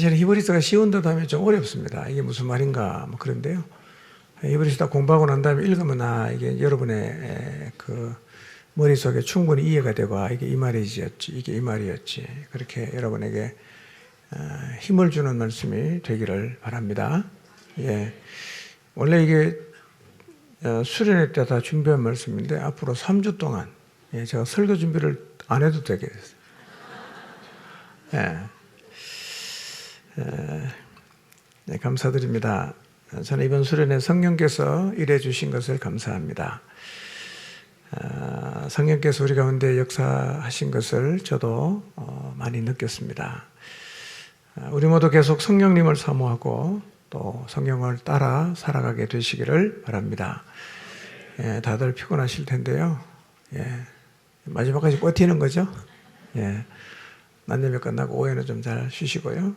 사실은 히브리서가 쉬운 듯 하면 좀 어렵습니다. 이게 무슨 말인가 뭐 그런데요. 히브리서 공부하고 난 다음에 읽으면 이게 여러분의 그 머릿속에 충분히 이해가 되고 이게 이 말이었지, 이게 이 말이었지. 그렇게 여러분에게 힘을 주는 말씀이 되기를 바랍니다. 예. 원래 이게 수련회 때 다 준비한 말씀인데 앞으로 3주 동안 제가 설교 준비를 안 해도 되게 됐어요. 네, 감사드립니다. 저는 이번 수련회 성령께서 일해 주신 것을 감사합니다. 성령께서 우리 가운데 역사하신 것을 저도 많이 느꼈습니다. 우리 모두 계속 성령님을 사모하고 또 성령을 따라 살아가게 되시기를 바랍니다. 예, 다들 피곤하실 텐데요. 예, 마지막까지 버티는 거죠. 예, 만남이 끝나고 오후에는 좀 잘 쉬시고요.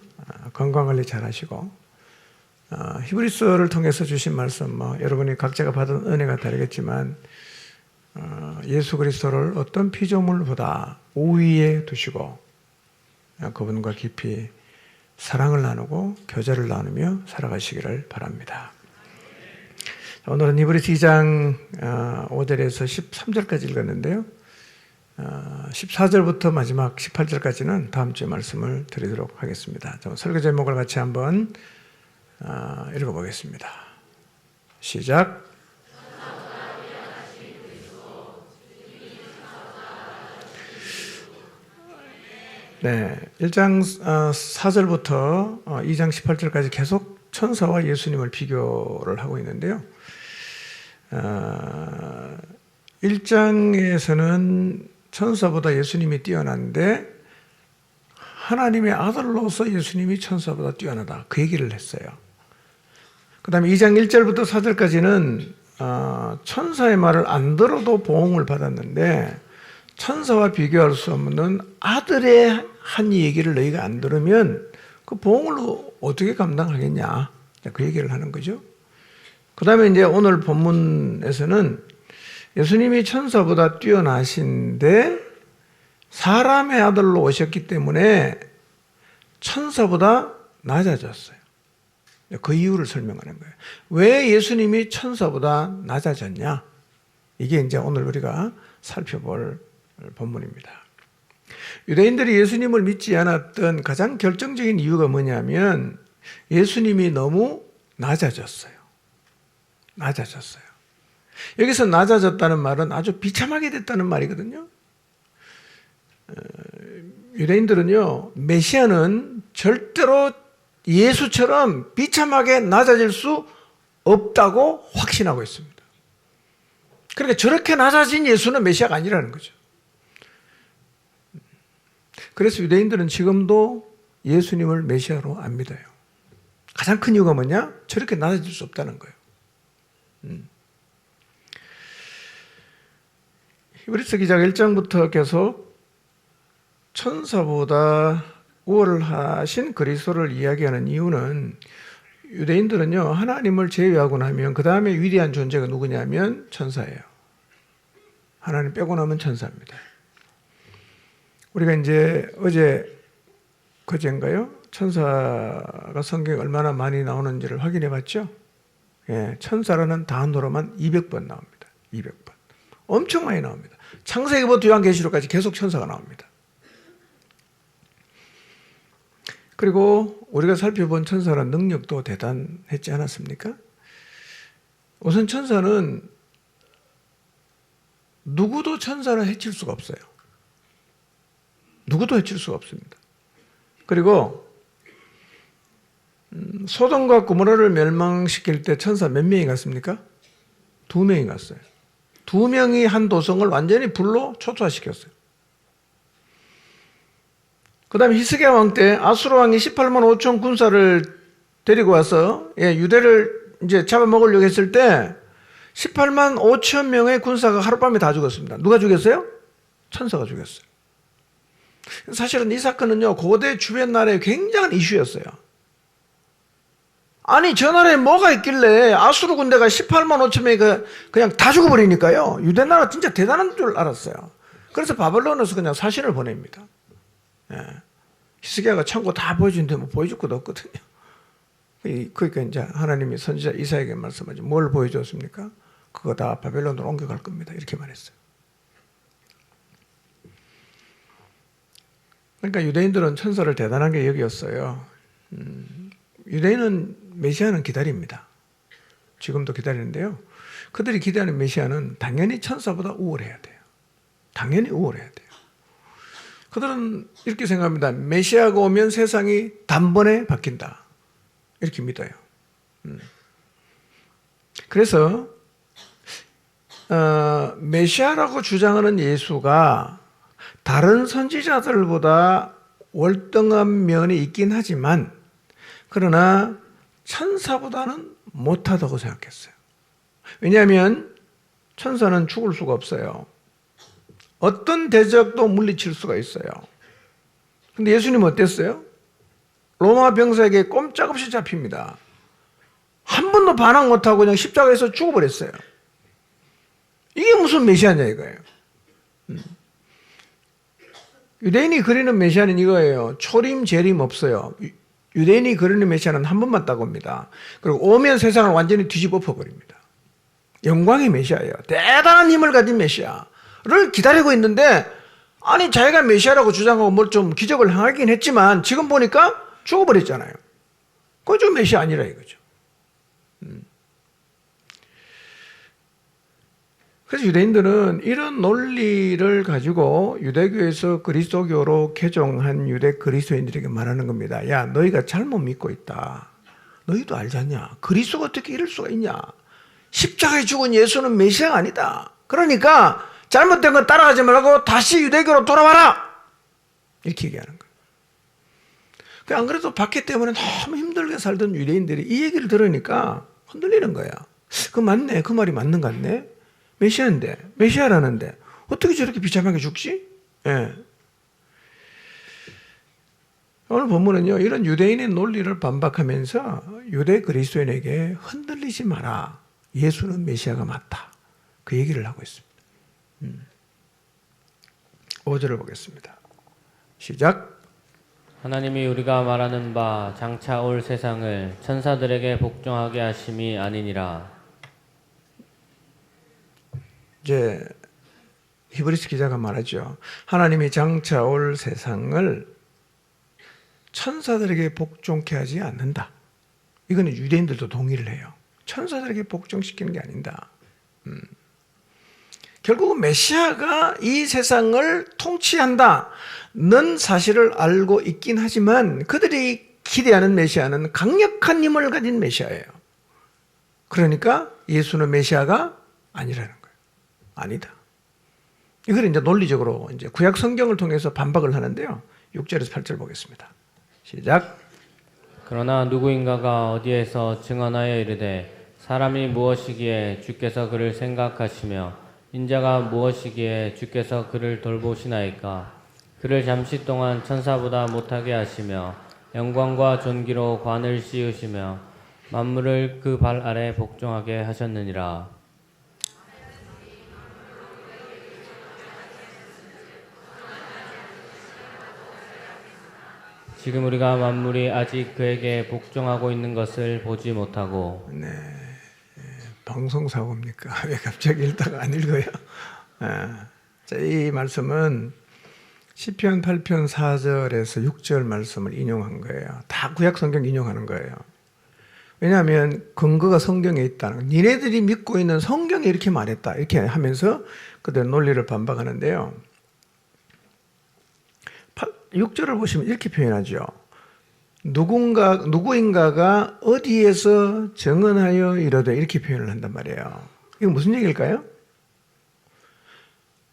건강관리 잘 하시고 히브리서를 통해서 주신 말씀 여러분이 각자가 받은 은혜가 다르겠지만 예수 그리스도를 어떤 피조물보다 우위에 두시고 그분과 깊이 사랑을 나누고 교제를 나누며 살아가시기를 바랍니다. 오늘은 히브리서 2장 5절에서 13절까지 읽었는데요. 14절부터 마지막 18절까지는 다음 주에 말씀을 드리도록 하겠습니다. 설교 제목을 같이 한번 읽어보겠습니다. 시작. 네, 1장 4절부터 2장 18절까지 계속 천사와 예수님을 비교를 하고 있는데요. 1장에서는 천사보다 예수님이 뛰어난데 하나님의 아들로서 예수님이 천사보다 뛰어나다. 그 얘기를 했어요. 그 다음에 2장 1절부터 4절까지는 천사의 말을 안 들어도 보응을 받았는데 천사와 비교할 수 없는 아들의 한 얘기를 너희가 안 들으면 그 보응을 어떻게 감당하겠냐. 그 얘기를 하는 거죠. 그 다음에 이제 오늘 본문에서는 예수님이 천사보다 뛰어나신데 사람의 아들로 오셨기 때문에 천사보다 낮아졌어요. 그 이유를 설명하는 거예요. 왜 예수님이 천사보다 낮아졌냐? 이게 이제 오늘 우리가 살펴볼 본문입니다. 유대인들이 예수님을 믿지 않았던 가장 결정적인 이유가 뭐냐면 예수님이 너무 낮아졌어요. 여기서 낮아졌다는 말은 아주 비참하게 됐다는 말이거든요. 유대인들은요, 메시아는 절대로 예수처럼 비참하게 낮아질 수 없다고 확신하고 있습니다. 그러니까 저렇게 낮아진 예수는 메시아가 아니라는 거죠. 그래서 유대인들은 지금도 예수님을 메시아로 안 믿어요. 가장 큰 이유가 뭐냐? 저렇게 낮아질 수 없다는 거예요. 히브리서 기자가 1장부터 계속 천사보다 우월하신 그리스도를 이야기하는 이유는 유대인들은요, 하나님을 제외하고 나면 그 다음에 위대한 존재가 누구냐면 천사예요. 하나님 빼고 나면 천사입니다. 우리가 이제 그제인가요? 천사가 성경에 얼마나 많이 나오는지를 확인해 봤죠? 예, 천사라는 단어로만 200번 나옵니다. 200번. 엄청 많이 나옵니다. 창세기부터 요한계시록까지 계속 천사가 나옵니다. 그리고 우리가 살펴본 천사의 능력도 대단했지 않았습니까? 우선 천사는 누구도 천사를 해칠 수가 없어요. 누구도 해칠 수가 없습니다. 그리고 소돔과 고모라를 멸망시킬 때 천사 몇 명이 갔습니까? 2명이 갔어요. 2명이 한 도성을 완전히 불로 초토화시켰어요. 그 다음에 히스기야 왕 때 아수르 왕이 18만 5천 군사를 데리고 와서 유대를 이제 잡아먹으려고 했을 때 18만 5천 명의 군사가 하룻밤에 다 죽었습니다. 누가 죽였어요? 천사가 죽였어요. 사실은 이 사건은요, 고대 주변 나라의 굉장한 이슈였어요. 아니, 저 나라에 뭐가 있길래 아수르 군대가 18만 5천 명이 그냥 다 죽어버리니까요. 유대 나라 진짜 대단한 줄 알았어요. 그래서 바벨론에서 그냥 사신을 보냅니다. 예. 히스기야가 천국 다 보여주는데 뭐 보여줄 것도 없거든요. 그러니까 이제 하나님이 선지자 이사야에게 말씀하지 뭘 보여줬습니까? 그거 다 바벨론으로 옮겨갈 겁니다. 이렇게 말했어요. 그러니까 유대인들은 천사를 대단하게 여겼어요. 유대인은 메시아는 기다립니다. 지금도 기다리는데요. 그들이 기대하는 메시아는 당연히 천사보다 우월해야 돼요. 당연히 우월해야 돼요. 그들은 이렇게 생각합니다. 메시아가 오면 세상이 단번에 바뀐다. 이렇게 믿어요. 그래서 메시아라고 주장하는 예수가 다른 선지자들보다 월등한 면이 있긴 하지만 그러나 천사보다는 못하다고 생각했어요. 왜냐하면 천사는 죽을 수가 없어요. 어떤 대적도 물리칠 수가 있어요. 근데 예수님은 어땠어요? 로마 병사에게 꼼짝없이 잡힙니다. 한 번도 반항 못하고 그냥 십자가에서 죽어버렸어요. 이게 무슨 메시아냐 이거예요. 유대인이 그리는 메시아는 이거예요. 초림 재림 없어요. 유대인이 그리는 메시아는 한 번만 딱 옵니다. 그리고 오면 세상을 완전히 뒤집어 엎어버립니다. 영광의 메시아예요. 대단한 힘을 가진 메시아를 기다리고 있는데 아니 자기가 메시아라고 주장하고 뭘 좀 기적을 행하긴 했지만 지금 보니까 죽어버렸잖아요. 그거 좀 메시아 아니라 이거죠. 그래서 유대인들은 이런 논리를 가지고 유대교에서 그리스도교로 개종한 유대 그리스도인들에게 말하는 겁니다. 야, 너희가 잘못 믿고 있다. 너희도 알지 않냐? 그리스도가 어떻게 이럴 수가 있냐? 십자가에 죽은 예수는 메시아가 아니다. 그러니까 잘못된 건 따라가지 말고 다시 유대교로 돌아와라. 이렇게 얘기하는 거예요. 안 그래도 박해 때문에 너무 힘들게 살던 유대인들이 이 얘기를 들으니까 흔들리는 거야. 그 맞네. 그 말이 맞는 것 같네. 메시아인데, 메시아라는데 어떻게 저렇게 비참하게 죽지? 예. 오늘 본문은요, 이런 유대인의 논리를 반박하면서 유대 그리스도인에게 흔들리지 마라. 예수는 메시아가 맞다. 그 얘기를 하고 있습니다. 5절을 보겠습니다. 시작. 하나님이 우리가 말하는 바 장차 올 세상을 천사들에게 복종하게 하심이 아니니라. 이제 히브리서 기자가 말하죠. 하나님이 장차 올 세상을 천사들에게 복종케 하지 않는다. 이거는 유대인들도 동의를 해요. 천사들에게 복종시키는 게 아니다. 결국은 메시아가 이 세상을 통치한다는 사실을 알고 있긴 하지만 그들이 기대하는 메시아는 강력한 힘을 가진 메시아예요. 그러니까 예수는 메시아가 아니라는 거예요. 아니다. 이걸 이제 논리적으로 이제 구약 성경을 통해서 반박을 하는데요. 6절에서 8절 보겠습니다. 시작. 그러나 누구인가가 어디에서 증언하여 이르되 사람이 무엇이기에 주께서 그를 생각하시며 인자가 무엇이기에 주께서 그를 돌보시나이까. 그를 잠시 동안 천사보다 못하게 하시며 영광과 존귀로 관을 씌우시며 만물을 그 발 아래 복종하게 하셨느니라. 지금 우리가 만물이 아직 그에게 복종하고 있는 것을 보지 못하고. 네, 방송사고입니까? 왜 갑자기 읽다가 안 읽어요? 자, 이 말씀은 시편 8편 4절에서 6절 말씀을 인용한 거예요. 다 구약 성경 인용하는 거예요. 왜냐하면 근거가 성경에 있다는 거. 니네들이 믿고 있는 성경이 이렇게 말했다. 이렇게 하면서 그들 논리를 반박하는데요. 6절을 보시면 이렇게 표현하죠. 누구인가가 어디에서 증언하여 이르되 이렇게 표현을 한단 말이에요. 이거 무슨 얘기일까요?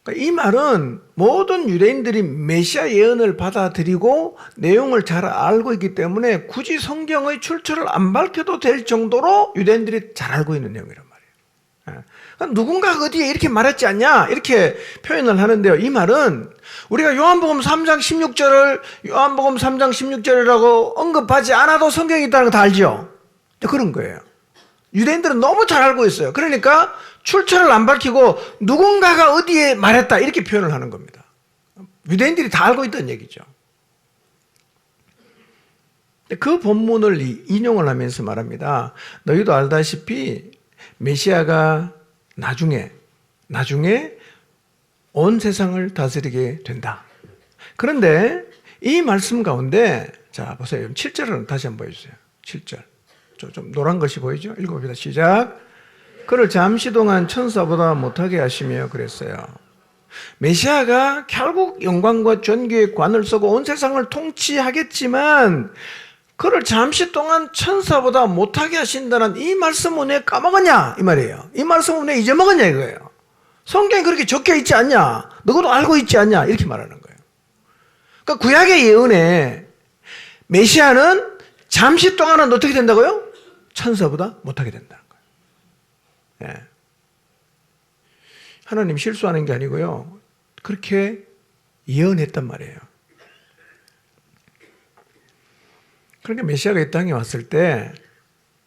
그러니까 이 말은 모든 유대인들이 메시아 예언을 받아들이고 내용을 잘 알고 있기 때문에 굳이 성경의 출처를 안 밝혀도 될 정도로 유대인들이 잘 알고 있는 내용이란 말이에요. 그러니까 누군가가 어디에 이렇게 말했지 않냐 이렇게 표현을 하는데요. 이 말은 우리가 요한복음 3장 16절을 요한복음 3장 16절이라고 언급하지 않아도 성경이 있다는 거 다 알죠? 그런 거예요. 유대인들은 너무 잘 알고 있어요. 그러니까 출처를 안 밝히고 누군가가 어디에 말했다 이렇게 표현을 하는 겁니다. 유대인들이 다 알고 있다는 얘기죠. 그 본문을 인용을 하면서 말합니다. 너희도 알다시피 메시아가 나중에 온 세상을 다스리게 된다. 그런데 이 말씀 가운데 자 보세요. 7절을 다시 한번 보여주세요. 7절. 좀 노란 것이 보이죠? 읽어봅니다. 시작. 그를 잠시 동안 천사보다 못하게 하시며 그랬어요. 메시아가 결국 영광과 존귀의 관을 쓰고 온 세상을 통치하겠지만 그를 잠시 동안 천사보다 못하게 하신다는 이 말씀은 왜 까먹었냐 이 말이에요. 이 말씀은 왜 잊어먹었냐 이거예요. 성경에 그렇게 적혀 있지 않냐, 너도 알고 있지 않냐 이렇게 말하는 거예요. 그러니까 구약의 예언에 메시아는 잠시 동안은 어떻게 된다고요? 천사보다 못하게 된다는 거예요. 예. 하나님 실수하는 게 아니고요. 그렇게 예언했단 말이에요. 그러니까 메시아가 이 땅에 왔을 때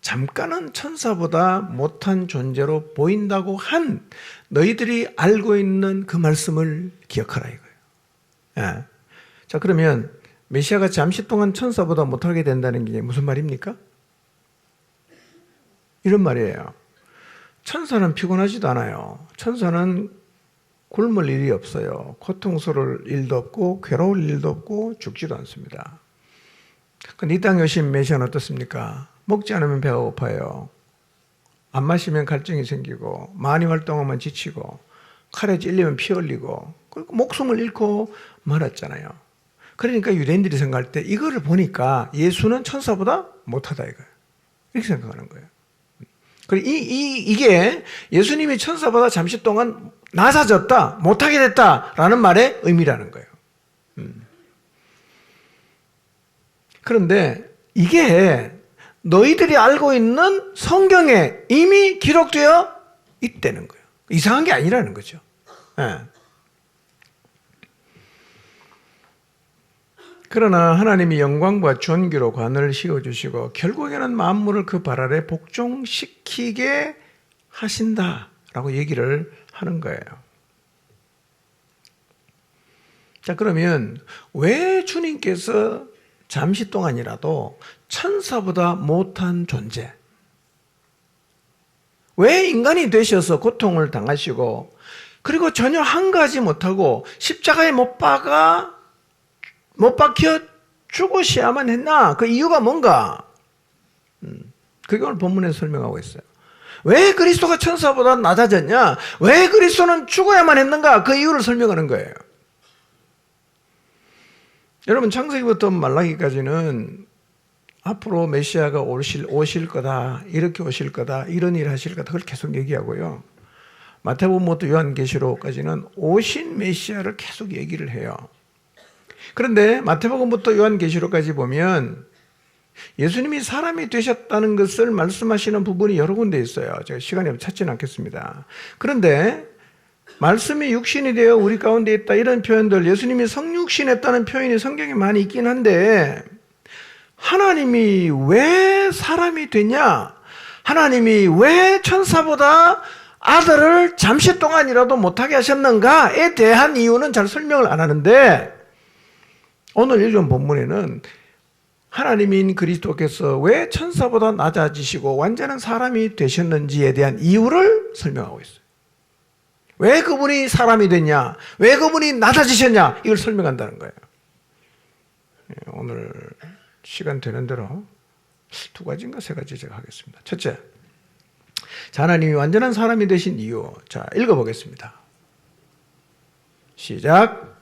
잠깐은 천사보다 못한 존재로 보인다고 한 너희들이 알고 있는 그 말씀을 기억하라 이거예요. 예. 자, 그러면 메시아가 잠시 동안 천사보다 못하게 된다는 게 무슨 말입니까? 이런 말이에요. 천사는 피곤하지도 않아요. 천사는 굶을 일이 없어요. 고통스러울 일도 없고 괴로울 일도 없고 죽지도 않습니다. 근데 이 땅에 오신 메시아는 어떻습니까? 먹지 않으면 배가 고파요. 안 마시면 갈증이 생기고 많이 활동하면 지치고 칼에 찔리면 피 흘리고 그리고 목숨을 잃고 말았잖아요. 그러니까 유대인들이 생각할 때 이거를 보니까 예수는 천사보다 못하다 이거예요. 이렇게 생각하는 거예요. 그리고 이게 예수님이 천사보다 잠시 동안 낮아졌다, 못하게 됐다라는 말의 의미라는 거예요. 그런데 이게 너희들이 알고 있는 성경에 이미 기록되어 있다는 거예요. 이상한 게 아니라는 거죠. 네. 그러나 하나님이 영광과 존귀로 관을 씌워주시고 결국에는 만물을 그 발 아래 복종시키게 하신다라고 얘기를 하는 거예요. 자, 그러면 왜 주님께서 잠시 동안이라도 천사보다 못한 존재, 왜 인간이 되셔서 고통을 당하시고 그리고 전혀 한 가지 못하고 십자가에 못 박혀 죽으셔야만 했나? 그 이유가 뭔가? 그게 오늘 본문에서 설명하고 있어요. 왜 그리스도가 천사보다 낮아졌냐? 왜 그리스도는 죽어야만 했는가? 그 이유를 설명하는 거예요. 여러분, 창세기부터 말라기까지는 앞으로 메시아가 오실 거다, 이렇게 오실 거다, 이런 일 하실 거다, 그걸 계속 얘기하고요. 마태복음부터 요한계시록까지는 오신 메시아를 계속 얘기를 해요. 그런데 마태복음부터 요한계시록까지 보면 예수님이 사람이 되셨다는 것을 말씀하시는 부분이 여러 군데 있어요. 제가 시간이 없어 찾지는 않겠습니다. 그런데 말씀이 육신이 되어 우리 가운데 있다 이런 표현들, 예수님이 성육신했다는 표현이 성경에 많이 있긴 한데 하나님이 왜 사람이 되냐? 하나님이 왜 천사보다 아들을 잠시 동안이라도 못하게 하셨는가에 대한 이유는 잘 설명을 안 하는데 오늘 읽은 본문에는 하나님인 그리스도께서 왜 천사보다 낮아지시고 완전한 사람이 되셨는지에 대한 이유를 설명하고 있어요. 왜 그분이 사람이 됐냐? 왜 그분이 낮아지셨냐? 이걸 설명한다는 거예요. 오늘 시간 되는 대로 두 가지인가 세 가지 제가 하겠습니다. 첫째, 자, 하나님이 완전한 사람이 되신 이유. 자, 읽어보겠습니다. 시작.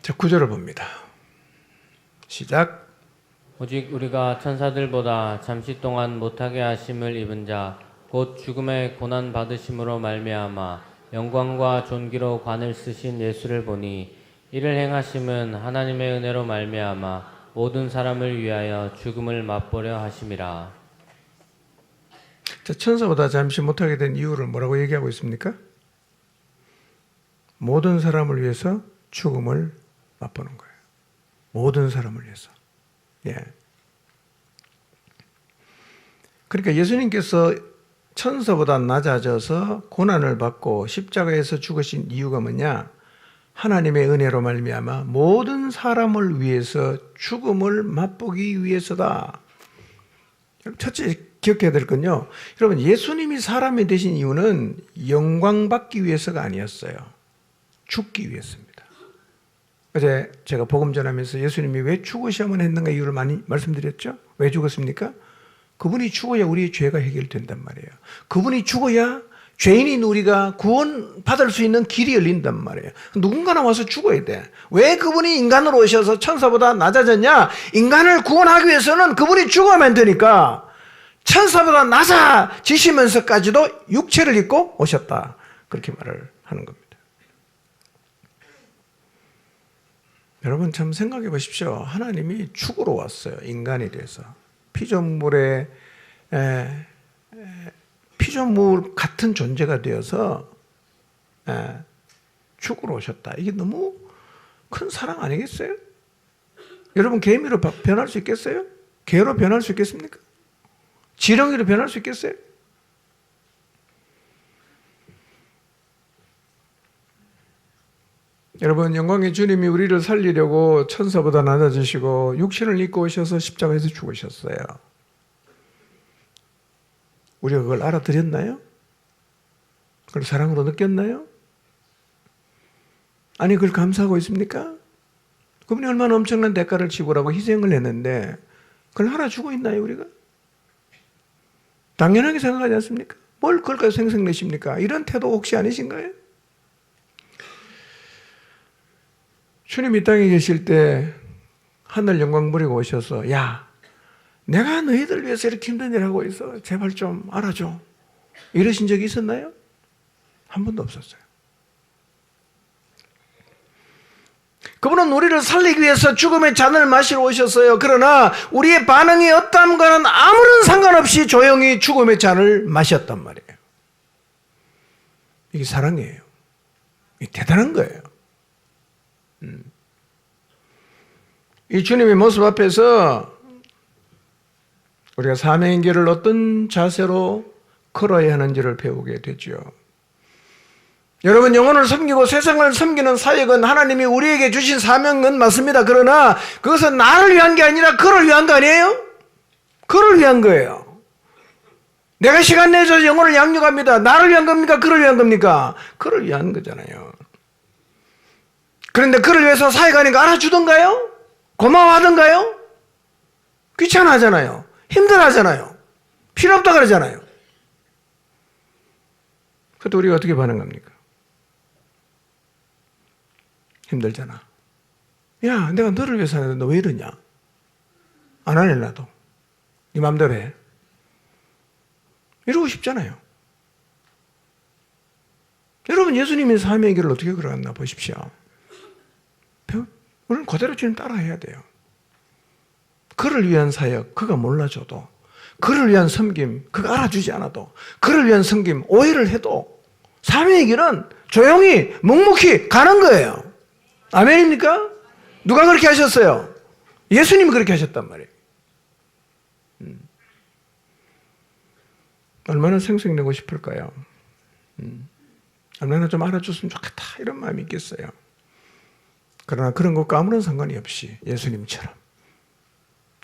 자, 9절을 봅니다. 시작. 오직 우리가 천사들보다 잠시 동안 못하게 하심을 입은 자 곧 죽음의 고난 받으심으로 말미암아 영광과 존귀로 관을 쓰신 예수를 보니 이를 행하심은 하나님의 은혜로 말미암아 모든 사람을 위하여 죽음을 맛보려 하심이라. 자, 천사보다 잠시 못하게 된 이유를 뭐라고 얘기하고 있습니까? 모든 사람을 위해서 죽음을 맛보는 거예요. 모든 사람을 위해서. 예. 그러니까 예수님께서 천사보다 낮아져서 고난을 받고 십자가에서 죽으신 이유가 뭐냐? 하나님의 은혜로 말미암아 모든 사람을 위해서 죽음을 맛보기 위해서다. 첫째 기억해야 될 건요, 여러분, 예수님이 사람이 되신 이유는 영광받기 위해서가 아니었어요. 죽기 위해서입니다. 어제 제가 복음 전하면서 예수님이 왜 죽으셔야만 했는가 이유를 많이 말씀드렸죠. 왜 죽었습니까? 그분이 죽어야 우리의 죄가 해결된단 말이에요. 그분이 죽어야 죄인인 우리가 구원받을 수 있는 길이 열린단 말이에요. 누군가나 와서 죽어야 돼. 왜 그분이 인간으로 오셔서 천사보다 낮아졌냐? 인간을 구원하기 위해서는 그분이 죽어야만 되니까 천사보다 낮아지시면서까지도 육체를 입고 오셨다. 그렇게 말을 하는 겁니다. 여러분 참 생각해 보십시오. 하나님이 죽으러 왔어요. 인간이 돼서. 피조물 같은 존재가 되어서 죽으러 오셨다. 이게 너무 큰 사랑 아니겠어요? 여러분 개미로 변할 수 있겠어요? 개로 변할 수 있겠습니까? 지렁이로 변할 수 있겠어요? 여러분, 영광의 주님이 우리를 살리려고 천사보다 낮아지시고 육신을 입고 오셔서 십자가에서 죽으셨어요. 우리가 그걸 알아들였나요? 그걸 사랑으로 느꼈나요? 아니, 그걸 감사하고 있습니까? 그분이 얼마나 엄청난 대가를 지불하고 희생을 했는데 그걸 알아주고 있나요, 우리가? 당연하게 생각하지 않습니까? 뭘 그걸까지 생색내십니까? 이런 태도 혹시 아니신가요? 주님 이 땅에 계실 때 하늘 영광 부리고 오셔서, 야, 내가 너희들 위해서 이렇게 힘든 일을 하고 있어. 제발 좀 알아줘. 이러신 적이 있었나요? 한 번도 없었어요. 그분은 우리를 살리기 위해서 죽음의 잔을 마시러 오셨어요. 그러나 우리의 반응이 어떠함과는 아무런 상관없이 조용히 죽음의 잔을 마셨단 말이에요. 이게 사랑이에요. 이게 대단한 거예요. 이 주님의 모습 앞에서 우리가 사명의 길을 어떤 자세로 걸어야 하는지를 배우게 되죠. 여러분, 영혼을 섬기고 세상을 섬기는 사역은 하나님이 우리에게 주신 사명은 맞습니다. 그러나 그것은 나를 위한 게 아니라 그를 위한 거 아니에요? 그를 위한 거예요. 내가 시간 내서 영혼을 양육합니다. 나를 위한 겁니까? 그를 위한 겁니까? 그를 위한 거잖아요. 그런데 그를 위해서 사역하니까 알아주던가요? 고마워하던가요? 귀찮아하잖아요. 힘들어하잖아요. 필요 없다 그러잖아요. 그때 우리가 어떻게 반응합니까? 힘들잖아. 야, 내가 너를 위해서 하는데 너 왜 이러냐? 안 할래 나도. 네 맘대로 해. 이러고 싶잖아요. 여러분, 예수님의 삶의 길을 어떻게 걸어갔나 보십시오. 우리는 그대로 주님 따라해야 돼요. 그를 위한 사역, 그가 몰라줘도, 그를 위한 섬김, 그가 알아주지 않아도, 그를 위한 섬김, 오해를 해도 삶의 길은 조용히 묵묵히 가는 거예요. 아멘입니까? 누가 그렇게 하셨어요? 예수님이 그렇게 하셨단 말이에요. 얼마나 생색내고 싶을까요? 얼마나 좀 알아줬으면 좋겠다 이런 마음이 있겠어요. 그러나 그런 것과 아무런 상관이 없이 예수님처럼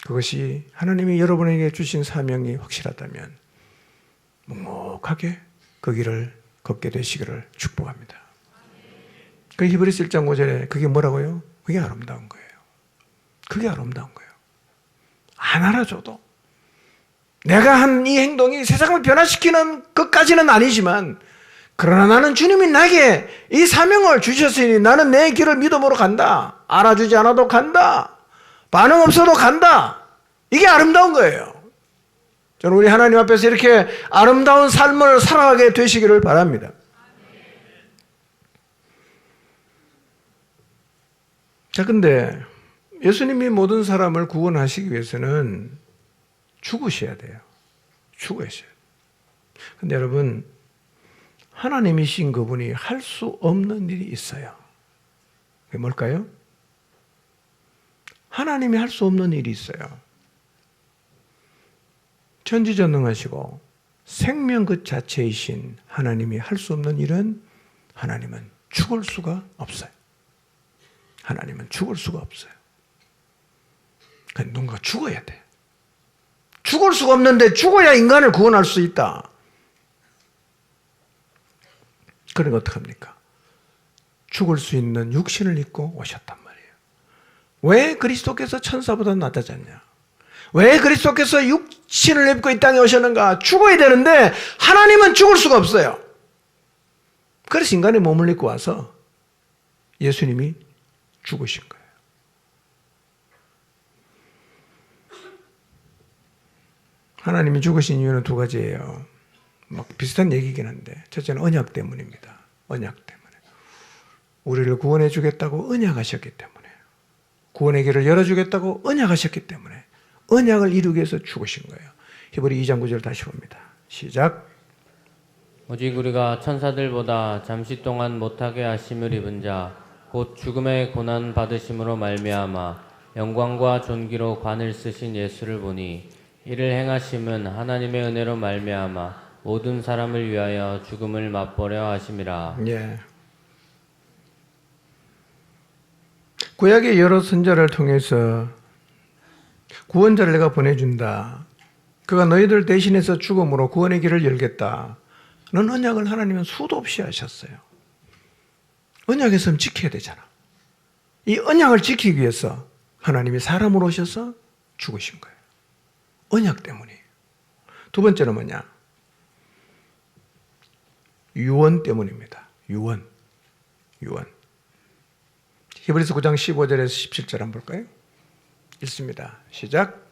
그것이 하나님이 여러분에게 주신 사명이 확실하다면 묵묵하게 그 길을 걷게 되시기를 축복합니다. 그 히브리서 1장 5절에 그게 뭐라고요? 그게 아름다운 거예요. 그게 아름다운 거예요. 안 알아줘도 내가 한 이 행동이 세상을 변화시키는 것까지는 아니지만 그러나 나는 주님이 나에게 이 사명을 주셨으니 나는 내 길을 믿음으로 간다. 알아주지 않아도 간다. 반응 없어도 간다. 이게 아름다운 거예요. 저는 우리 하나님 앞에서 이렇게 아름다운 삶을 살아가게 되시기를 바랍니다. 자, 근데 예수님이 모든 사람을 구원하시기 위해서는 죽으셔야 돼요. 죽으셔야 돼요. 근데 여러분, 하나님이신 그분이 할 수 없는 일이 있어요. 그게 뭘까요? 하나님이 할 수 없는 일이 있어요. 전지전능하시고 생명 그 자체이신 하나님이 할 수 없는 일은 하나님은 죽을 수가 없어요. 하나님은 죽을 수가 없어요. 누군가 죽어야 돼. 죽을 수가 없는데 죽어야 인간을 구원할 수 있다. 그러니까 어떡합니까? 죽을 수 있는 육신을 입고 오셨단 말이에요. 왜 그리스도께서 천사보다 낫다졌냐? 왜 그리스도께서 육신을 입고 이 땅에 오셨는가? 죽어야 되는데 하나님은 죽을 수가 없어요. 그래서 인간의 몸을 입고 와서 예수님이 죽으신 거예요. 하나님이 죽으신 이유는 두 가지예요. 막 비슷한 얘기긴 한데 첫째는 언약 때문입니다. 언약 때문에. 우리를 구원해 주겠다고 언약하셨기 때문에. 구원의 길을 열어주겠다고 언약하셨기 때문에. 언약을 이루기 위해서 죽으신 거예요. 히브리 2장 9절 다시 봅니다. 시작. 오직 우리가 천사들보다 잠시 동안 못하게 하심을 입은 자 곧 죽음의 고난 받으심으로 말미암아 영광과 존귀로 관을 쓰신 예수를 보니 이를 행하심은 하나님의 은혜로 말미암아 모든 사람을 위하여 죽음을 맛보려 하심이라. 예. 구약의 여러 선자를 통해서 구원자를 내가 보내준다. 그가 너희들 대신해서 죽음으로 구원의 길을 열겠다. 는 언약을 하나님은 수도 없이 하셨어요. 언약에서는 지켜야 되잖아. 이 언약을 지키기 위해서 하나님이 사람으로 오셔서 죽으신 거예요. 언약 때문이에요. 두 번째는 뭐냐? 유언 때문입니다. 유언. 히브리서 9장 15절에서 17절 한번 볼까요? 읽습니다. 시작.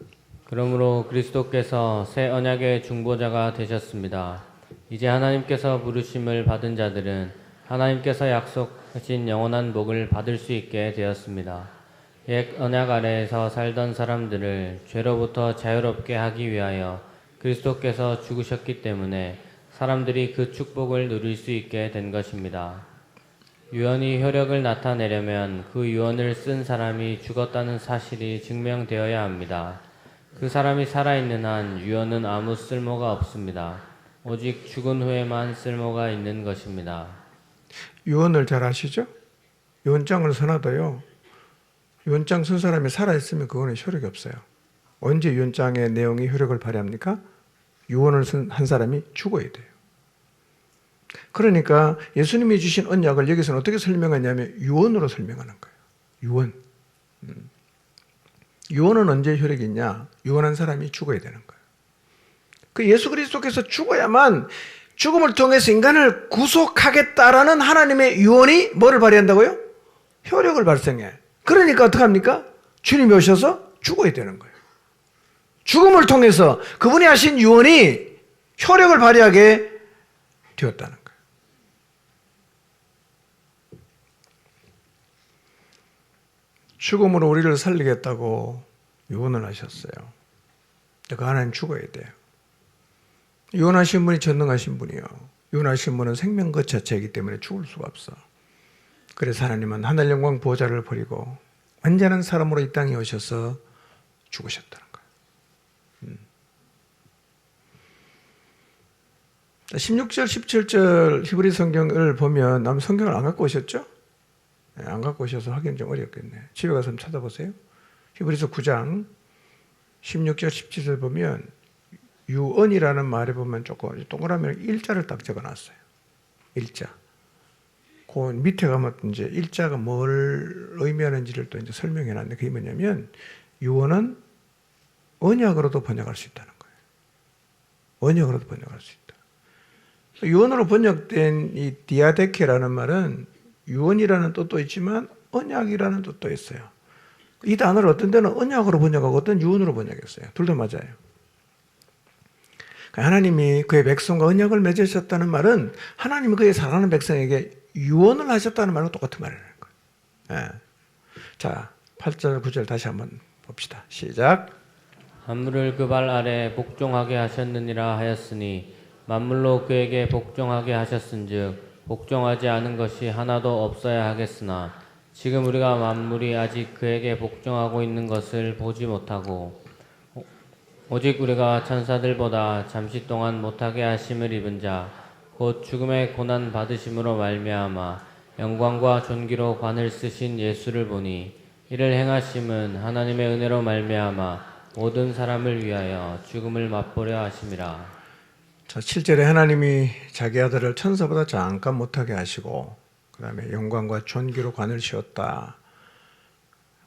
그러므로 그리스도께서 새 언약의 중보자가 되셨습니다. 이제 하나님께서 부르심을 받은 자들은 하나님께서 약속하신 영원한 복을 받을 수 있게 되었습니다. 옛 언약 아래에서 살던 사람들을 죄로부터 자유롭게 하기 위하여 그리스도께서 죽으셨기 때문에 사람들이 그 축복을 누릴 수 있게 된 것입니다. 유언이 효력을 나타내려면 그 유언을 쓴 사람이 죽었다는 사실이 증명되어야 합니다. 그 사람이 살아있는 한 유언은 아무 쓸모가 없습니다. 오직 죽은 후에만 쓸모가 있는 것입니다. 유언을 잘 아시죠? 유언장을 써놔도요. 유언장 쓴 사람이 살아있으면 그거는 효력이 없어요. 언제 유언장의 내용이 효력을 발휘합니까? 유언을 쓴 한 사람이 죽어야 돼요. 그러니까 예수님이 주신 언약을 여기서는 어떻게 설명하냐면 유언으로 설명하는 거예요. 유언. 유언은 언제 효력이 있냐? 유언한 사람이 죽어야 되는 거예요. 그 예수 그리스도께서 죽어야만 죽음을 통해서 인간을 구속하겠다라는 하나님의 유언이 뭐를 발휘한다고요? 효력을 발생해. 그러니까 어떡합니까? 주님이 오셔서 죽어야 되는 거예요. 죽음을 통해서 그분이 하신 유언이 효력을 발휘하게 되었다는 거예요. 죽음으로 우리를 살리겠다고 유언을 하셨어요. 그 하나님 죽어야 돼요. 유언하신 분이 전능하신 분이요. 유언하신 분은 생명 그 자체이기 때문에 죽을 수가 없어. 그래서 하나님은 하늘 영광 보좌를 버리고 완전한 사람으로 이 땅에 오셔서 죽으셨다는 거예요. 16절, 17절 히브리 성경을 보면 남 성경을 안 갖고 오셨죠? 네, 안 갖고 오셔서 확인 좀 어렵겠네. 집에 가서 좀 찾아보세요. 히브리서 9장 16절, 17절 보면 유언이라는 말에 보면 조금 동그라미 일자를 딱 적어놨어요. 일자. 그 밑에 가면 이제 일자가 뭘 의미하는지를 또 이제 설명해놨는데 그게 뭐냐면 유언은 언약으로도 번역할 수 있다는 거예요. 언약으로도 번역할 수 있다. 유언으로 번역된 이 디아데케라는 말은 유언이라는 뜻도 있지만 언약이라는 뜻도 있어요. 이 단어를 어떤 데는 언약으로 번역하고 어떤 유언으로 번역했어요. 둘 다 맞아요. 하나님이 그의 백성과 언약을 맺으셨다는 말은 하나님이 그의 사랑하는 백성에게 유언을 하셨다는 말과 똑같은 말이라는 거예요. 네. 자, 8절, 9절 다시 한번 봅시다. 시작. 만물을 그 발 아래 복종하게 하셨느니라 하였으니 만물로 그에게 복종하게 하셨은즉 복종하지 않은 것이 하나도 없어야 하겠으나 지금 우리가 만물이 아직 그에게 복종하고 있는 것을 보지 못하고 오직 우리가 천사들보다 잠시 동안 못하게 하심을 입은 자 곧 죽음의 고난 받으심으로 말미암아 영광과 존귀로 관을 쓰신 예수를 보니 이를 행하심은 하나님의 은혜로 말미암아 모든 사람을 위하여 죽음을 맛보려 하심이라. 자, 7절에 하나님이 자기 아들을 천사보다 잠깐 못하게 하시고 그 다음에 영광과 존귀로 관을 씌웠다.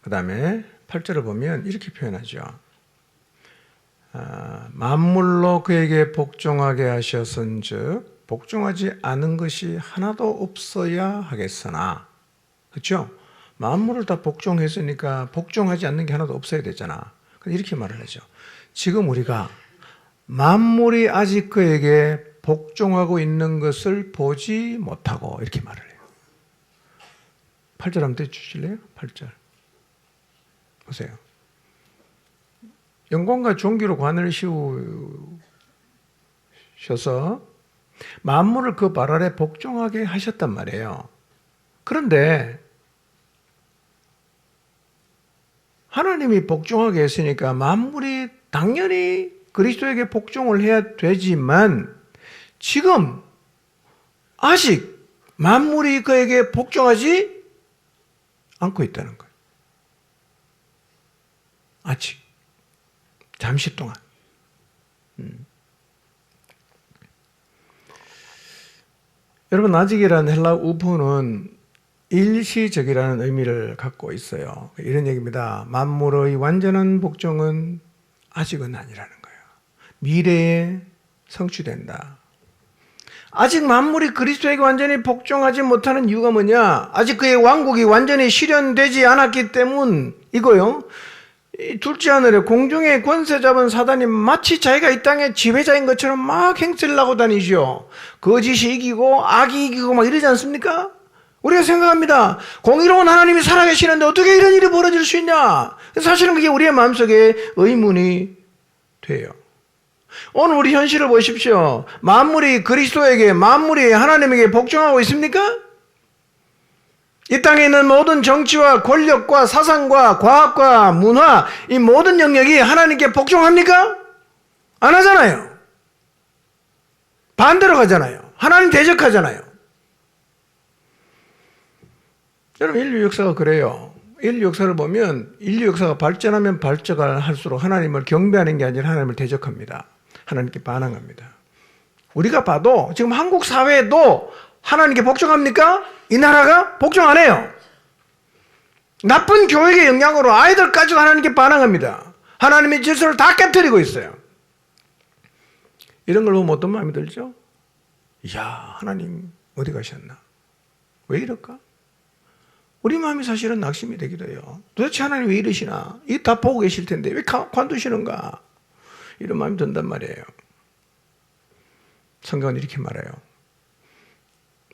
그 다음에 8절을 보면 이렇게 표현하죠. 만물로 그에게 복종하게 하셨은즉 복종하지 않은 것이 하나도 없어야 하겠으나, 그렇죠? 만물을 다 복종했으니까 복종하지 않는 게 하나도 없어야 되잖아. 이렇게 말을 하죠. 지금 우리가 만물이 아직 그에게 복종하고 있는 것을 보지 못하고 이렇게 말을 해요. 8절 한번 떼주실래요? 8절 보세요. 영광과 존귀로 관을 씌우셔서 만물을 그 발 아래 복종하게 하셨단 말이에요. 그런데 하나님이 복종하게 했으니까 만물이 당연히 그리스도에게 복종을 해야 되지만 지금 아직 만물이 그에게 복종하지 않고 있다는 거예요. 아직. 잠시 동안. 여러분, 아직이라는 헬라 우포는 일시적이라는 의미를 갖고 있어요. 이런 얘기입니다. 만물의 완전한 복종은 아직은 아니라는 거예요. 미래에 성취된다. 아직 만물이 그리스도에게 완전히 복종하지 못하는 이유가 뭐냐? 아직 그의 왕국이 완전히 실현되지 않았기 때문이고요. 둘째 하늘에 공중의 권세 잡은 사단이 마치 자기가 이 땅의 지배자인 것처럼 막 행세를 하고 다니죠. 거짓이 이기고 악이 이기고 막 이러지 않습니까? 우리가 생각합니다. 공의로운 하나님이 살아계시는데 어떻게 이런 일이 벌어질 수 있냐? 사실은 그게 우리의 마음속에 의문이 돼요. 오늘 우리 현실을 보십시오. 만물이 그리스도에게, 만물이 하나님에게 복종하고 있습니까? 이 땅에 있는 모든 정치와 권력과 사상과 과학과 문화, 이 모든 영역이 하나님께 복종합니까? 안 하잖아요. 반대로 가잖아요. 하나님 대적하잖아요. 여러분, 인류 역사가 그래요. 인류 역사를 보면 인류 역사가 발전하면 발전할수록 하나님을 경배하는 게 아니라 하나님을 대적합니다. 하나님께 반항합니다. 우리가 봐도 지금 한국 사회도 하나님께 복종합니까? 이 나라가 복종 안 해요. 나쁜 교육의 영향으로 아이들까지도 하나님께 반항합니다. 하나님의 질서를 다 깨뜨리고 있어요. 이런 걸 보면 어떤 마음이 들죠? 이야, 하나님 어디 가셨나? 왜 이럴까? 우리 마음이 사실은 낙심이 되기도 해요. 도대체 하나님 왜 이러시나? 이거 다 보고 계실 텐데 왜 관두시는가? 이런 마음이 든단 말이에요. 성경은 이렇게 말해요.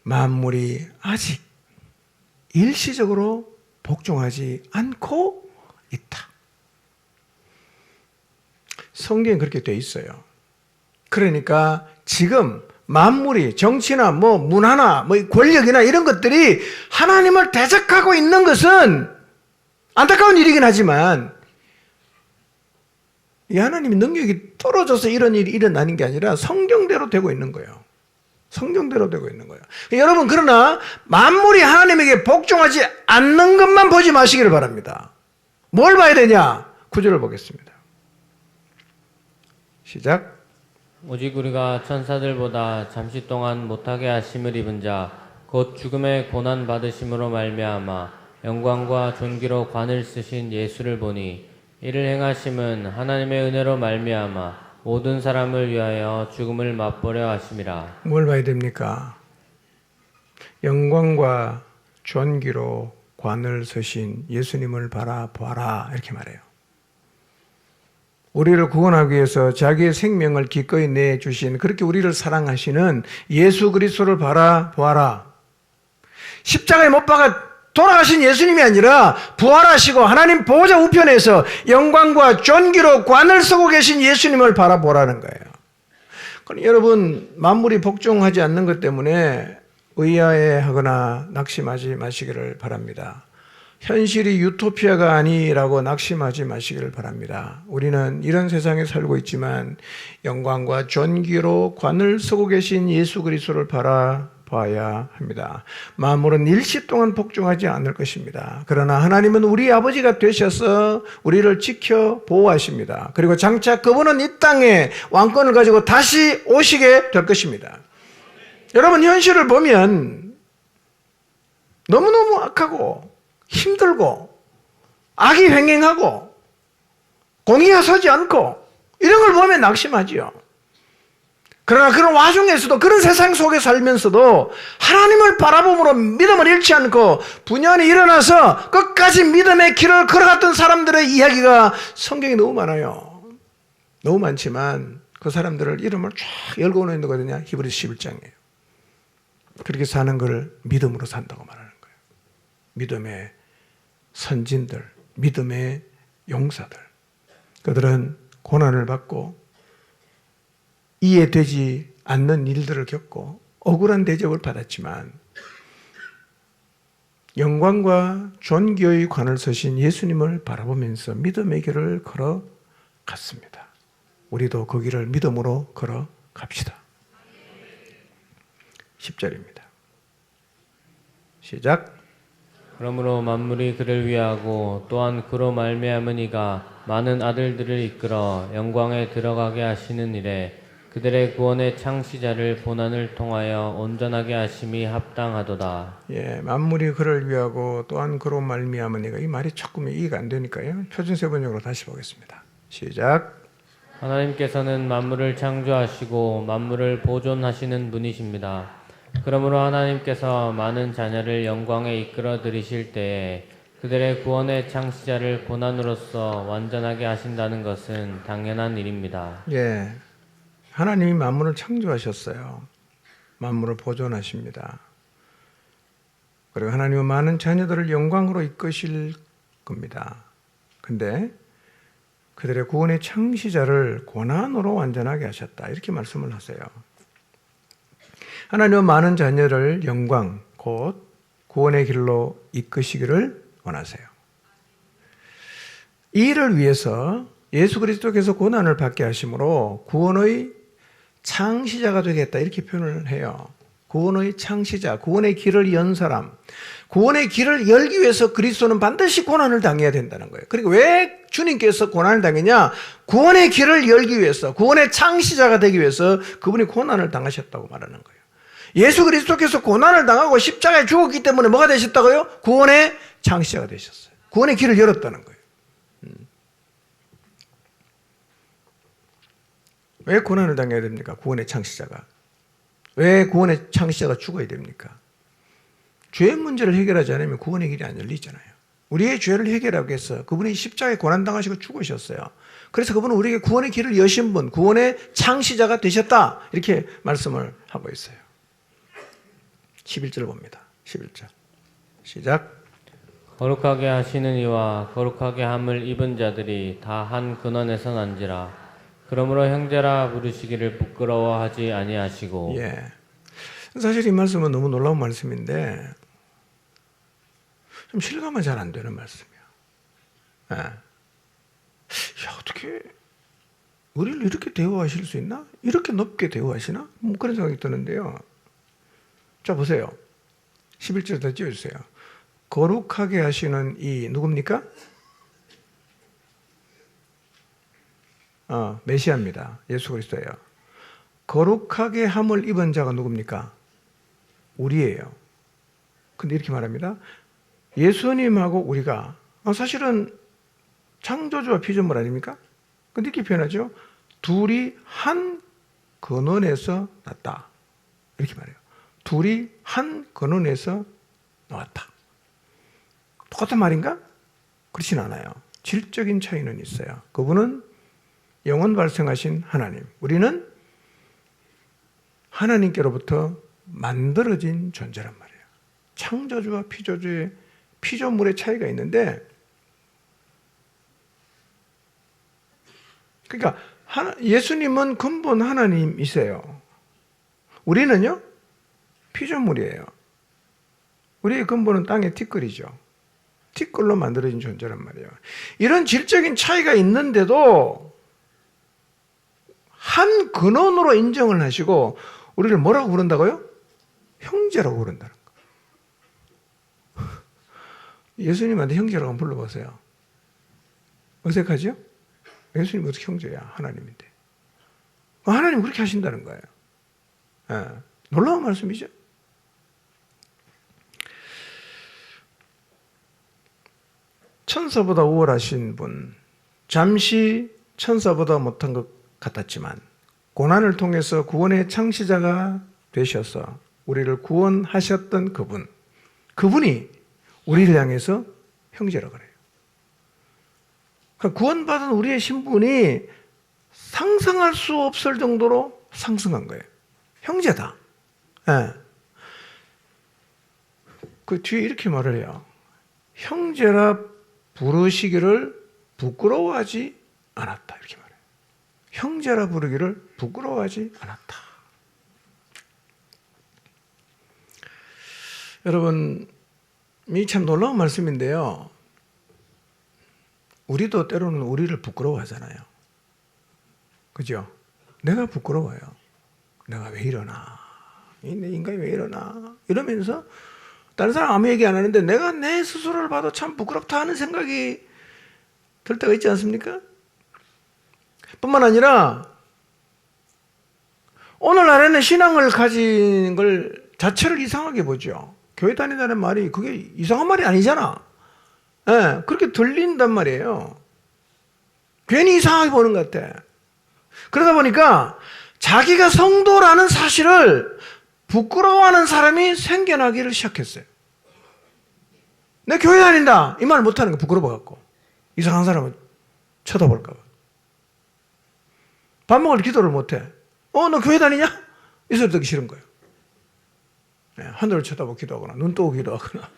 만물이 아직 일시적으로 복종하지 않고 있다. 성경에 그렇게 돼 있어요. 그러니까 지금 만물이 정치나 뭐 문화나 뭐 권력이나 이런 것들이 하나님을 대적하고 있는 것은 안타까운 일이긴 하지만 이 하나님의 능력이 떨어져서 이런 일이 일어나는 게 아니라 성경대로 되고 있는 거예요. 성경대로 되고 있는 거예요. 여러분, 그러나 만물이 하나님에게 복종하지 않는 것만 보지 마시기를 바랍니다. 뭘 봐야 되냐? 9절을 보겠습니다. 시작. 오직 우리가 천사들보다 잠시 동안 못하게 하심을 입은 자 곧 죽음의 고난 받으심으로 말미암아 영광과 존귀로 관을 쓰신 예수를 보니 이를 행하심은 하나님의 은혜로 말미암아 모든 사람을 위하여 죽음을 맛보려 하심이라. 뭘 봐야 됩니까? 영광과 존귀로 관을 서신 예수님을 바라보아라, 이렇게 말해요. 우리를 구원하기 위해서 자기의 생명을 기꺼이 내주신, 그렇게 우리를 사랑하시는 예수 그리스도를 바라보아라. 십자가에 못 박아 돌아가신 예수님이 아니라 부활하시고 하나님 보호자 우편에서 영광과 존귀로 관을 쓰고 계신 예수님을 바라보라는 거예요. 그럼 여러분, 만물이 복종하지 않는 것 때문에 의아해하거나 낙심하지 마시기를 바랍니다. 현실이 유토피아가 아니라고 낙심하지 마시기를 바랍니다. 우리는 이런 세상에 살고 있지만 영광과 존귀로 관을 쓰고 계신 예수 그리스도를 봐야 합니다. 만물은 일시 동안 복종하지 않을 것입니다. 그러나 하나님은 우리 아버지가 되셔서 우리를 지켜 보호하십니다. 그리고 장차 그분은 이 땅에 왕권을 가지고 다시 오시게 될 것입니다. 여러분, 현실을 보면 너무너무 악하고 힘들고 악이 횡행하고 공의가 서지 않고 이런 걸 보면 낙심하지요. 그러나 그런 와중에서도, 그런 세상 속에 살면서도 하나님을 바라봄으로 믿음을 잃지 않고 분연히 일어나서 끝까지 믿음의 길을 걸어갔던 사람들의 이야기가 성경에 너무 많아요. 너무 많지만 그 사람들을 이름을 쫙 열고 있는 거거든요. 히브리서 11장이에요. 그렇게 사는 걸 믿음으로 산다고 말하는 거예요. 믿음의 선진들, 믿음의 용사들. 그들은 고난을 받고 이해되지 않는 일들을 겪고 억울한 대접을 받았지만 영광과 존귀의 관을 서신 예수님을 바라보면서 믿음의 길을 걸어갔습니다. 우리도 그 길을 믿음으로 걸어갑시다. 10절입니다. 시작. 그러므로 만물이 그를 위하고 또한 그로 말미암은 이가 많은 아들들을 이끌어 영광에 들어가게 하시는 일에 그들의 구원의 창시자를 고난을 통하여 온전하게 하심이 합당하도다. 예, 만물이 그를 위하고 또한 그로 말미암으니까, 이 말이 조금 이해가 안 되니까요. 표준세 번역으로 다시 보겠습니다. 시작. 하나님께서는 만물을 창조하시고 만물을 보존하시는 분이십니다. 그러므로 하나님께서 많은 자녀를 영광에 이끌어 들이실 때에 그들의 구원의 창시자를 고난으로써 완전하게 하신다는 것은 당연한 일입니다. 예, 하나님이 만물을 창조하셨어요. 만물을 보존하십니다. 그리고 하나님은 많은 자녀들을 영광으로 이끄실 겁니다. 근데 그들의 구원의 창시자를 고난으로 완전하게 하셨다, 이렇게 말씀을 하세요. 하나님은 많은 자녀를 영광, 곧 구원의 길로 이끄시기를 원하세요. 이 일을 위해서 예수 그리스도께서 고난을 받게 하심으로 구원의 창시자가 되겠다, 이렇게 표현을 해요. 구원의 창시자, 구원의 길을 연 사람. 구원의 길을 열기 위해서 그리스도는 반드시 고난을 당해야 된다는 거예요. 그리고 왜 주님께서 고난을 당했냐? 구원의 길을 열기 위해서, 구원의 창시자가 되기 위해서 그분이 고난을 당하셨다고 말하는 거예요. 예수 그리스도께서 고난을 당하고 십자가에 죽었기 때문에 뭐가 되셨다고요? 구원의 창시자가 되셨어요. 구원의 길을 열었다는 거예요. 왜 고난을 당해야 됩니까? 구원의 창시자가. 왜 구원의 창시자가 죽어야 됩니까? 죄의 문제를 해결하지 않으면 구원의 길이 안 열리잖아요. 우리의 죄를 해결하기 위해서 그분이 십자가에 고난당하시고 죽으셨어요. 그래서 그분은 우리에게 구원의 길을 여신 분, 구원의 창시자가 되셨다, 이렇게 말씀을 하고 있어요. 11절 봅니다. 11절 시작. 거룩하게 하시는 이와 거룩하게 함을 입은 자들이 다 한 근원에서 난지라. 그러므로 형제라 부르시기를 부끄러워하지 아니하시고. 예. 사실 이 말씀은 너무 놀라운 말씀인데 좀 실감은 잘 안 되는 말씀이야. 예. 야, 어떻게 우리를 이렇게 대우하실 수 있나? 이렇게 높게 대우하시나? 뭐 그런 생각이 드는데요. 자, 보세요. 11절 더 띄워주세요. 거룩하게 하시는 이 누굽니까? 메시아입니다. 예수 그리스도예요. 거룩하게 함을 입은 자가 누굽니까? 우리예요. 근데 이렇게 말합니다. 예수님하고 우리가 사실은 창조주와 피조물 아닙니까? 근데 이렇게 표현하죠. 둘이 한 근원에서 났다, 이렇게 말해요. 둘이 한 근원에서 나왔다. 똑같은 말인가? 그렇진 않아요. 질적인 차이는 있어요. 그분은 영원 발생하신 하나님, 우리는 하나님께로부터 만들어진 존재란 말이에요. 창조주와 피조주의 피조물의 차이가 있는데, 그러니까 예수님은 근본 하나님이세요. 우리는요, 피조물이에요. 우리의 근본은 땅의 티끌이죠. 티끌로 만들어진 존재란 말이에요. 이런 질적인 차이가 있는데도 한 근원으로 인정을 하시고 우리를 뭐라고 부른다고요? 형제 형제라고 부른다는 거. 예수님한테 형제라고 한번 불러보세요. 어색하죠? 예수님 어떻게 형제야? 하나님인데. 하나님 그렇게 하신다는 거예요. 예, 놀라운 말씀이죠. 천사보다 우월하신 분, 잠시 천사보다 못한 것 같았지만 고난을 통해서 구원의 창시자가 되셔서 우리를 구원하셨던 그분이 우리를 향해서 형제라고 그래요. 그러니까 구원받은 우리의 신분이 상상할 수 없을 정도로 상승한 거예요. 형제다. 예. 그 뒤에 이렇게 말을 해요. 형제라 부르시기를 부끄러워하지 않았다. 이렇게 말해요. 형제라 부르기를 부끄러워하지 않았다. 여러분, 이 참 놀라운 말씀인데요. 우리도 때로는 우리를 부끄러워하잖아요. 그죠? 내가 부끄러워요. 내가 왜 이러나? 내 인간이 왜 이러나? 이러면서 다른 사람 아무 얘기 안 하는데 내가 내 스스로를 봐도 참 부끄럽다 하는 생각이 들 때가 있지 않습니까? 뿐만 아니라 오늘날에는 신앙을 가진 걸 자체를 이상하게 보죠. 교회 다닌다는 말이 그게 이상한 말이 아니잖아. 예, 그렇게 들린단 말이에요. 괜히 이상하게 보는 것 같아. 그러다 보니까 자기가 성도라는 사실을 부끄러워하는 사람이 생겨나기를 시작했어요. 내 교회 다닌다 이 말 못하는 거 부끄러워갖고 이상한 사람은 쳐다볼까 봐. 밥 먹을 기도를 못해. 너 교회 다니냐? 이 소리 듣기 싫은 거예요. 하늘을 쳐다보고 기도하거나 눈 뜨고 기도하거나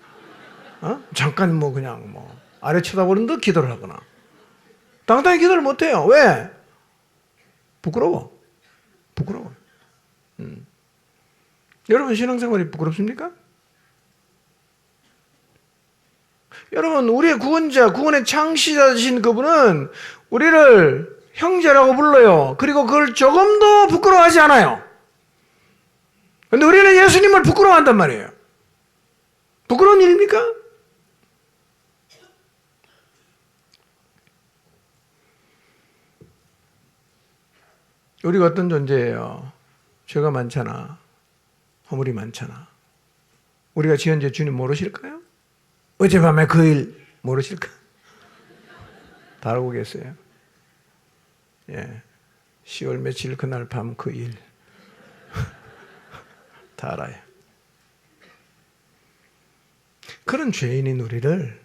잠깐 그냥 아래 쳐다보는 듯 기도를 하거나 당당히 기도를 못해요. 왜? 부끄러워. 여러분 신앙생활이 부끄럽습니까? 여러분 우리의 구원자, 구원의 창시자이신 그분은 우리를 형제라고 불러요. 그리고 그걸 조금도 부끄러워하지 않아요. 그런데 우리는 예수님을 부끄러워한단 말이에요. 부끄러운 일입니까? 우리가 어떤 존재예요? 죄가 많잖아. 허물이 많잖아. 우리가 지은 죄 주님 모르실까요? 어젯밤에 그 일 모르실까? 다 알고 계세요. 예. 10월 며칠 그날 밤 그 일. 다 알아요. 그런 죄인인 우리를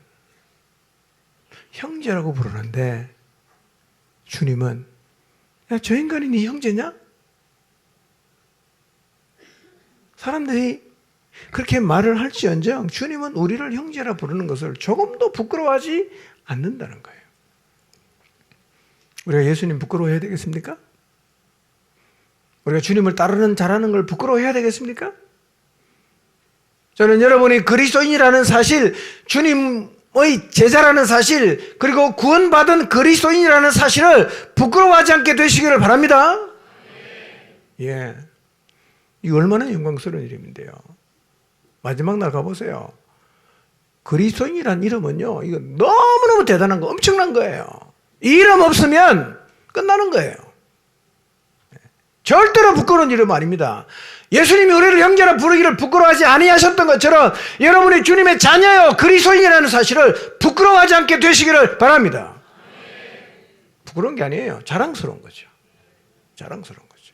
형제라고 부르는데 주님은 야, 저 인간이 네 형제냐? 사람들이 그렇게 말을 할지언정 주님은 우리를 형제라 부르는 것을 조금도 부끄러워하지 않는다는 거예요. 우리가 예수님 부끄러워해야 되겠습니까? 우리가 주님을 따르는 잘하는 걸 부끄러워해야 되겠습니까? 저는 여러분이 그리스도인이라는 사실, 주님의 제자라는 사실, 그리고 구원받은 그리스도인이라는 사실을 부끄러워하지 않게 되시기를 바랍니다. 예. 이 얼마나 영광스러운 이름인데요. 마지막 날 가보세요. 그리스도인이라는 이름은요, 이거 너무너무 대단한 거, 엄청난 거예요. 이 이름 없으면 끝나는 거예요. 절대로 부끄러운 이름 아닙니다. 예수님이 우리를 형제라 부르기를 부끄러워하지 아니하셨던 것처럼 여러분이 주님의 자녀요 그리스도인이라는 사실을 부끄러워하지 않게 되시기를 바랍니다. 부끄러운 게 아니에요. 자랑스러운 거죠. 자랑스러운 거죠.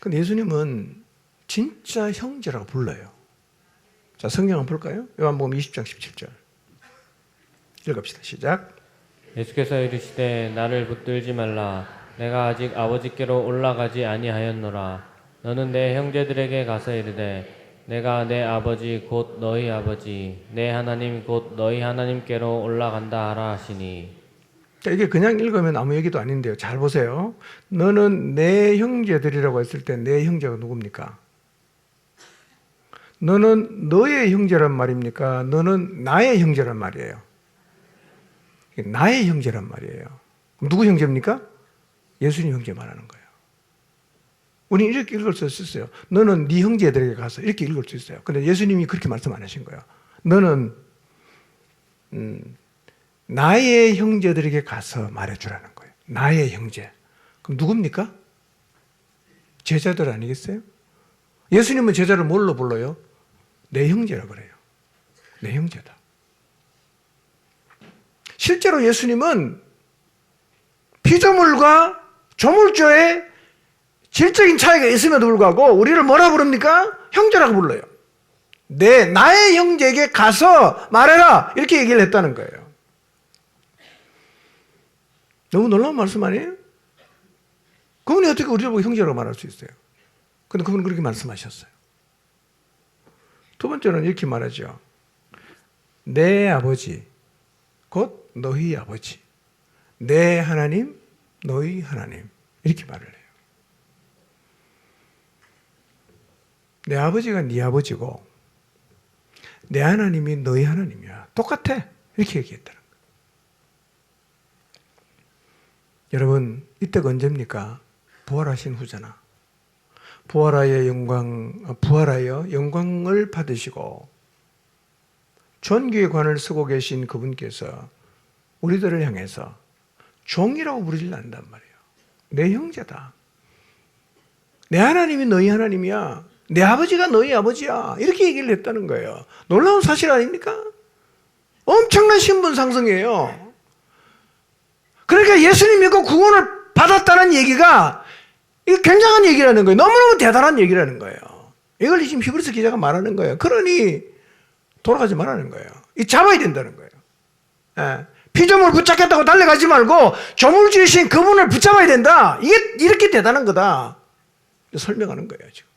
근데 예수님은 진짜 형제라고 불러요. 자, 성경 한번 볼까요? 요한복음 20장 17절. 읽읍시다. 시작. 예수께서 이르시되 나를 붙들지 말라. 내가 아직 아버지께로 올라가지 아니하였노라. 너는 내 형제들에게 가서 이르되 내가 내 아버지 곧 너희 아버지 내 하나님 곧 너희 하나님께로 올라간다 하라 하시니. 자, 이게 그냥 읽으면 아무 얘기도 아닌데요. 잘 보세요. 너는 내 형제들이라고 했을 때 내 형제가 누굽니까? 너는 너의 형제란 말입니까? 너는 나의 형제란 말이에요. 나의 형제란 말이에요. 그럼 누구 형제입니까? 예수님 형제 말하는 거예요. 우리는 이렇게 읽을 수 있어요. 너는 네 형제들에게 가서 이렇게 읽을 수 있어요. 근데 예수님이 그렇게 말씀 안 하신 거예요. 너는 나의 형제들에게 가서 말해주라는 거예요. 나의 형제. 그럼 누굽니까? 제자들 아니겠어요? 예수님은 제자를 뭘로 불러요? 내 형제라고 그래요. 내 형제다. 실제로 예수님은 피조물과 조물주의 질적인 차이가 있음에도 불구하고 우리를 뭐라 부릅니까? 형제라고 불러요. 나의 형제에게 가서 말해라. 이렇게 얘기를 했다는 거예요. 너무 놀라운 말씀 아니에요? 그분이 어떻게 우리를 보고 형제라고 말할 수 있어요? 근데 그분은 그렇게 말씀하셨어요. 두 번째는 이렇게 말하죠. 내 아버지, 곧 너희 아버지. 내 하나님, 너희 하나님. 이렇게 말을 해요. 내 아버지가 네 아버지고 내 하나님이 너희 하나님이야. 똑같아. 이렇게 얘기했다는 거예요. 여러분, 이때가 언제입니까? 부활하신 후잖아. 부활하여 영광을 받으시고 존귀의 관을 쓰고 계신 그분께서 우리들을 향해서 종이라고 부르질 않는단 말이에요. 내 형제다. 내 하나님이 너희 하나님이야. 내 아버지가 너희 아버지야. 이렇게 얘기를 했다는 거예요. 놀라운 사실 아닙니까? 엄청난 신분 상승이에요. 그러니까 예수님 믿고 구원을 받았다는 얘기가 이거 굉장한 얘기라는 거예요. 너무너무 대단한 얘기라는 거예요. 이걸 지금 히브리서 기자가 말하는 거예요. 그러니 돌아가지 말라는 거예요. 이 잡아야 된다는 거예요. 예. 피조물 붙잡겠다고 달려가지 말고 조물주이신 그분을 붙잡아야 된다. 이게 이렇게 대단한 거다. 설명하는 거예요, 지금.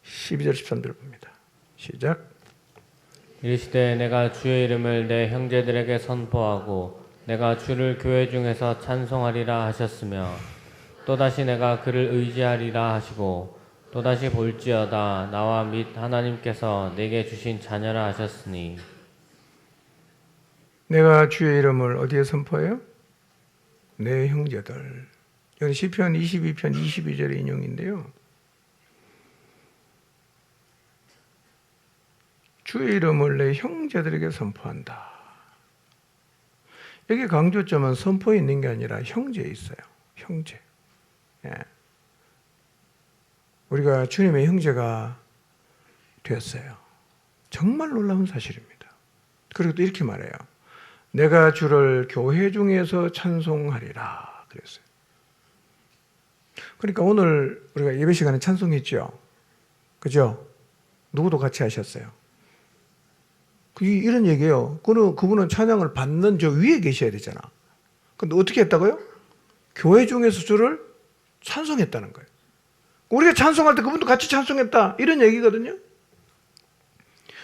12절 13절 봅니다. 시작. 이르시되 내가 주의 이름을 내 형제들에게 선포하고 내가 주를 교회 중에서 찬송하리라 하셨으며 또다시 내가 그를 의지하리라 하시고 또다시 볼지어다 나와 및 하나님께서 내게 주신 자녀라 하셨으니. 내가 주의 이름을 어디에 선포해요? 내 형제들. 여기 시편 22편 22절의 인용인데요. 주의 이름을 내 형제들에게 선포한다. 여기 강조점은 선포에 있는 게 아니라 형제에 있어요. 형제. 예. 우리가 주님의 형제가 되었어요. 정말 놀라운 사실입니다. 그리고 또 이렇게 말해요. 내가 주를 교회 중에서 찬송하리라 그랬어요. 그러니까 오늘 우리가 예배 시간에 찬송했죠. 그죠? 누구도 같이 하셨어요. 이런 얘기예요. 그분은 찬양을 받는 저 위에 계셔야 되잖아. 근데 어떻게 했다고요? 교회 중에서 주를 찬송했다는 거예요. 우리가 찬송할 때 그분도 같이 찬송했다. 이런 얘기거든요.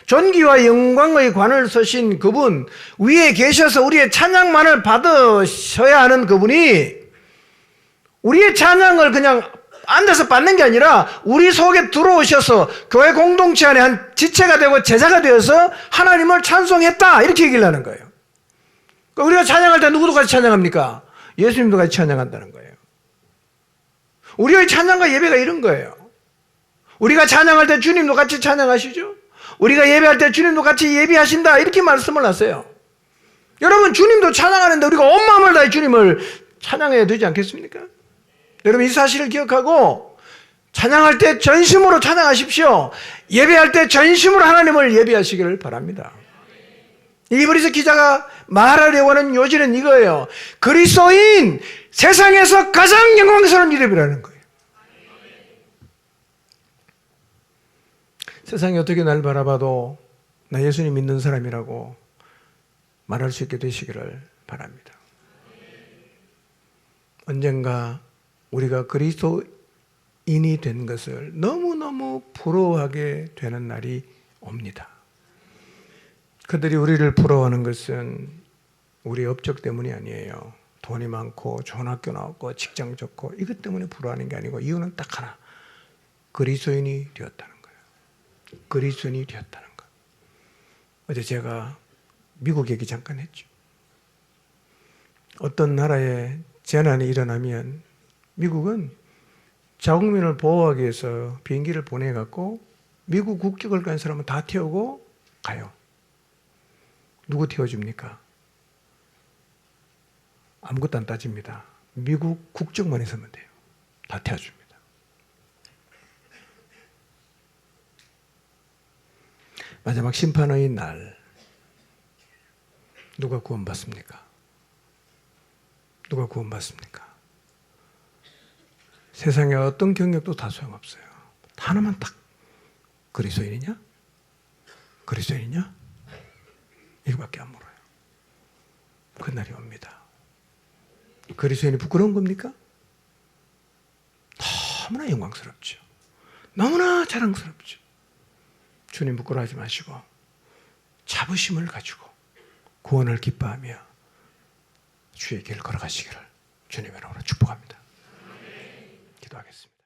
존귀와 영광의 관을 서신 그분, 위에 계셔서 우리의 찬양만을 받으셔야 하는 그분이 우리의 찬양을 그냥 앉아서 받는 게 아니라 우리 속에 들어오셔서 교회 공동체 안에 한 지체가 되고 제자가 되어서 하나님을 찬송했다. 이렇게 얘기를 하는 거예요. 우리가 찬양할 때 누구도 같이 찬양합니까? 예수님도 같이 찬양한다는 거예요. 우리의 찬양과 예배가 이런 거예요. 우리가 찬양할 때 주님도 같이 찬양하시죠? 우리가 예배할 때 주님도 같이 예배하신다. 이렇게 말씀을 하세요. 여러분, 주님도 찬양하는데 우리가 온 마음을 다해 주님을 찬양해야 되지 않겠습니까? 여러분, 이 사실을 기억하고 찬양할 때 전심으로 찬양하십시오. 예배할 때 전심으로 하나님을 예배하시기를 바랍니다. 히브리서 기자가 말하려고 하는 요지는 이거예요. 그리스도인 세상에서 가장 영광스러운 이름이라는 거예요. 세상이 어떻게 날 바라봐도 나 예수님 믿는 사람이라고 말할 수 있게 되시기를 바랍니다. 언젠가 우리가 그리스도인이 된 것을 너무너무 부러워하게 되는 날이 옵니다. 그들이 우리를 부러워하는 것은 우리의 업적 때문이 아니에요. 돈이 많고 좋은 학교 나왔고 직장 좋고 이것 때문에 부러워하는 게 아니고 이유는 딱 하나. 그리스도인이 되었다는 거예요. 그리스도인이 되었다는 것. 어제 제가 미국 얘기 잠깐 했죠. 어떤 나라에 재난이 일어나면 미국은 자국민을 보호하기 위해서 비행기를 보내갖고 미국 국적을 간 사람은 다 태우고 가요. 누구 태워줍니까? 아무것도 안 따집니다. 미국 국적만 있으면 돼요. 다 태워줍니다. 마지막 심판의 날 누가 구원받습니까? 누가 구원받습니까? 세상에 어떤 경력도 다 소용없어요. 하나만 딱 그리스도인이냐? 그리스도인이냐? 이거밖에 안 물어요. 그날이 옵니다. 그리스도인이 부끄러운 겁니까? 너무나 영광스럽죠. 너무나 자랑스럽죠. 주님 부끄러워하지 마시고 자부심을 가지고 구원을 기뻐하며 주의 길을 걸어가시기를 주님의 이름으로 축복합니다. 기도하겠습니다.